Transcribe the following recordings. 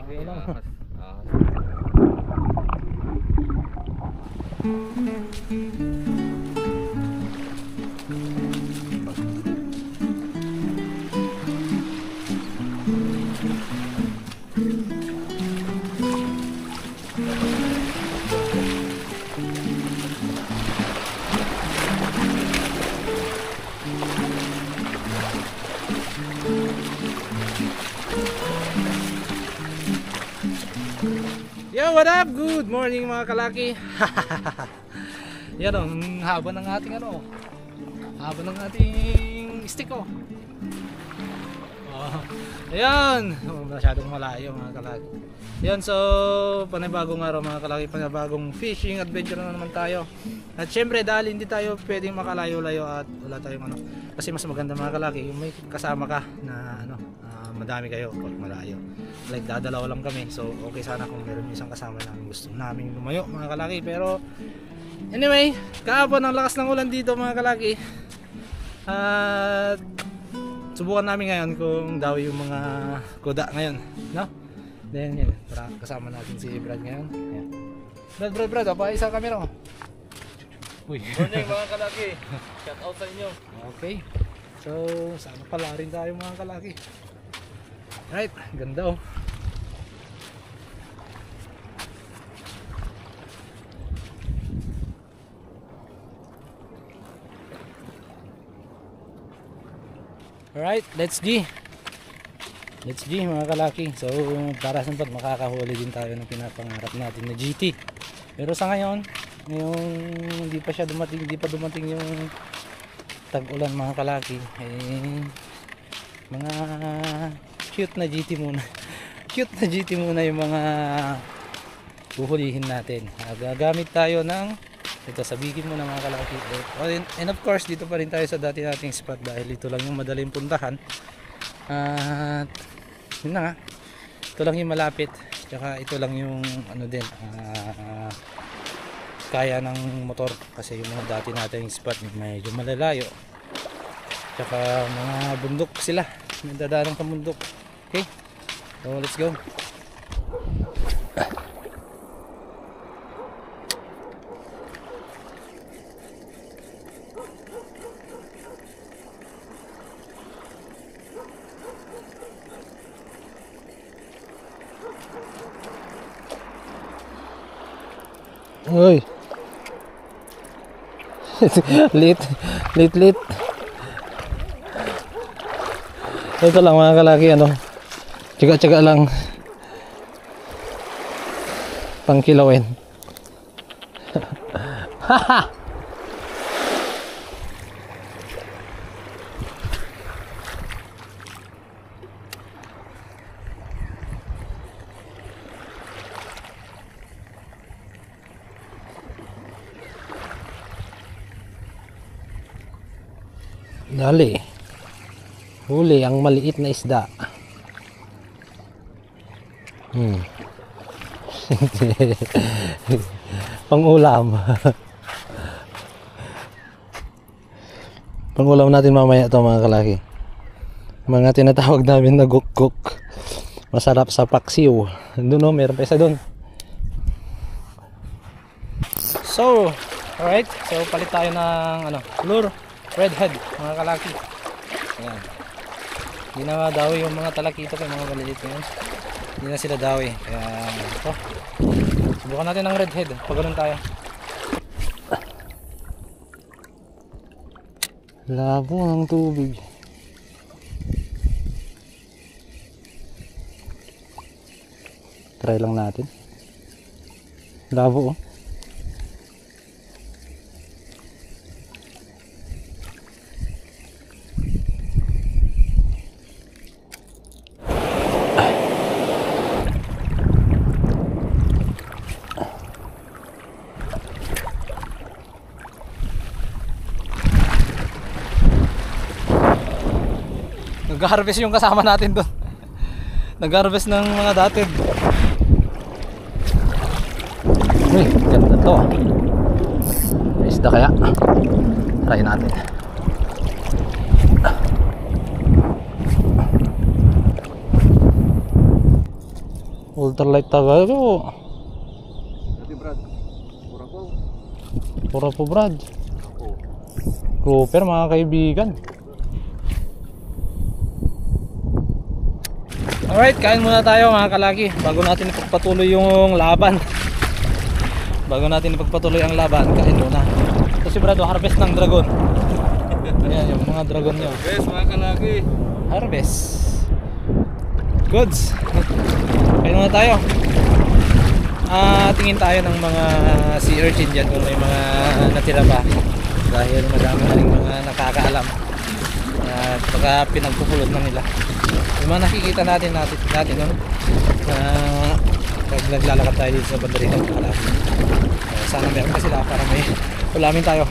Sige, ahas. Ahas. Yo, what up? Good morning mga kalaki. Yan o, ang haba ng ating ano, haba ng ating stick oh. Ayan, masyadong malayo mga kalaki. Yan, so panibagong araw mga kalaki, panibagong fishing adventure na naman tayo. At syempre dahil hindi tayo pwedeng makalayo-layo at wala tayong ano, kasi mas maganda mga kalaki yung may kasama ka na ano, madami kayo pag malayo. Like dadalawa lang kami, so okay sana kung meron isang kasama na gusto namin lumayo mga kalaki. Pero anyway, kahapon ang lakas ng ulan dito mga kalaki. At subukan namin ngayon kung daw yung mga kuda ngayon, no? Then yan, para kasama natin si Brad ngayon. Yan. Brad, pa isang camera mo. Uy. Morning mga kalaki. Shout out sa inyo. Okay. So, sana pala rin tayo mga kalaki. Right, ganda oh. Alright, let's G mga kalaki. So para sa pag makakahuli din tayo ng pinapangarap natin na GT. Pero sa ngayon hindi pa dumating yung tag-ulan mga kalaki. Mga cute na GT muna. Cute na GT muna yung mga huhulihin natin. Gagamit tayo ng ito, sabihin mo na mga kalaki. And of course dito pa rin tayo sa dati nating spot dahil ito lang yung madaling puntahan. At yun na nga, ito lang yung malapit, tsaka ito lang yung ano din, kaya ng motor kasi yung mga dati nating spot medyo malalayo, tsaka mga bundok sila, may dadaan sa bundok. Okay, so let's go. Uy. lit. Ito lang mga kalaki ano. Tsaga-tsaga lang. Pangkilawin. Haha. Dali. Huli ang maliit na isda. Pangulam. Pangulam natin mamaya ito mga kalaki. Mga tinatawag namin na guk-guk. Masarap sa paksiw. Doon o, meron pa isa doon. So, alright. So, palit tayo ng ano, lure. Redhead mga kalaki. Ayan. Hindi na dawi yung mga talakito kay mga maliliit ngayon. Hindi na sila dawi. Kaya ito. Subukan natin ng redhead. Pag ganun tayo. Labo ng tubig. Try lang natin. Labo oh. Nag-harvest yung kasama natin doon. Nag-harvest ng mga dated. Uy, ganda to. May isda kaya? Try natin. Ultralight talaga. Dati Brad, pura po. Pura po Brad. Oo. Grouper mga kaibigan. Alright, kain muna tayo mga kalaki bago natin ipagpatuloy yung laban. Bago natin ipagpatuloy ang laban, kain muna. Ito si Brado, harvest ng dragon. Ayan yung mga dragon nyo. Guys, mga kalaki. Harvest. Goods. Kain muna tayo. Tingin tayo ng mga sea urchin dyan kung may mga natira pa. Dahil madami na rin mga nakakaalam. At baka pinagpupulot na nila. Yung mga nakikita natin nun pag naglalakad tayo dito sa bandaritan ng kalaki. Sana meron pa sila para may ulamin tayo.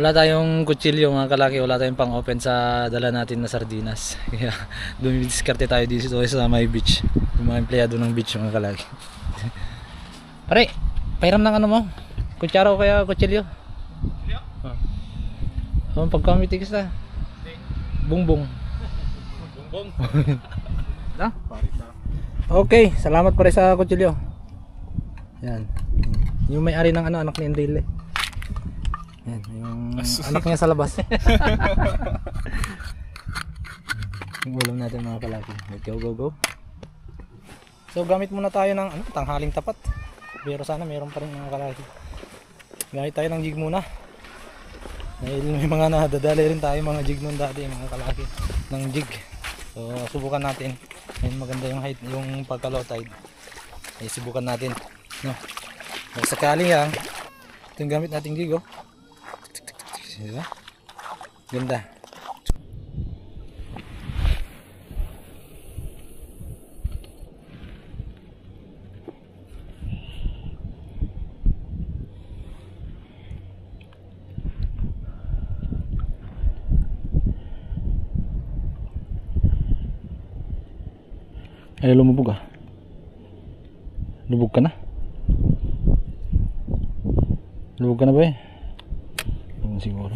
Wala tayong kutsilyo mga kalaki, wala tayong pang open sa dala natin na sardinas. Kaya dumidiskarte tayo dito sa may beach. Yung mga empleyado ng beach mga kalaki. Pare, pairam ng ano mo? Kutsara o kaya kutsilyo? Oh, pagkamitigis na. Bungbong. Bongbong. Na? Okay, salamat pare sa kutsilyo. Yan. Yung may-ari ng ano, anak ni Enrile. Yan, yung anak niya sa labas. Yung ulam natin mga kalaki. Go. So gamit muna tayo ng tanghaling tapat. Pero sana mayroon pa rin mga kalaki. Gamit tayo ng jig muna. Dahil may mga nadadali rin tayo mga jig nun dati mga kalaki. Ng jig. So subukan natin. Ayun, maganda yung height, yung pagka low tide. Ay subukan natin. No. Sakali ha. Ito yung gamit nating jig oh. Diba? Ganda. Ay lumubog ah. Lubog ka na? Lubog ka na ba eh? Siguro.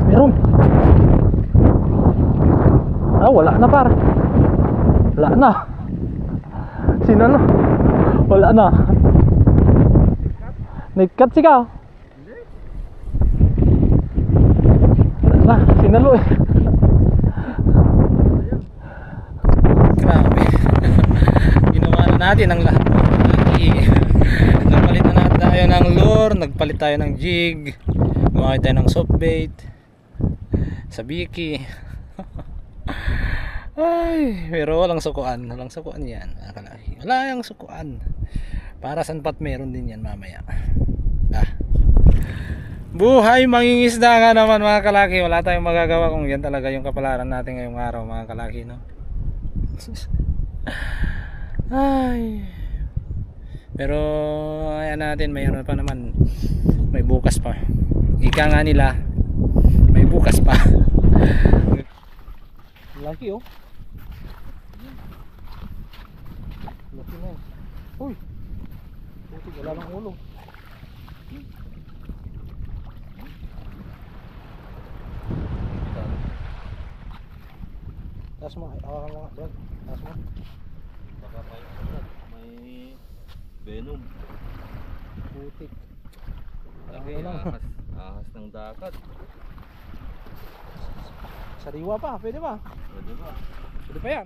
Meron. Ah, wala na par. Wala na. Sinalo. Wala na. Nagkat ka. Wala na. Sinalo eh. Grabe. Ginawa na natin ang lahat. Nagpalit na natin tayo ng lure, nagpalit tayo ng jig, gumawa tayo ng soft bait sa biki. Ay, pero walang sukuan yan. Wala yung sukuan. Para saan pat meron din yan mamaya. Buhay mangingisda nga naman mga kalaki. Wala tayong magagawa kung yan talaga yung kapalaran natin ngayong araw mga kalaki, no? Ay. Pero ayan natin, mayroon pa naman. May bukas pa. Ika nga nila, may bukas pa. Laki oh. Laki na. Uy. Buti wala lang ulo. Taas mo, hawakan mo nga, Brad. Taas mo. Baka may venom. Putik. Laki, ahas ng dagat. Sariwa pa, pwede ba? Pwede ba? Pwede pa yan.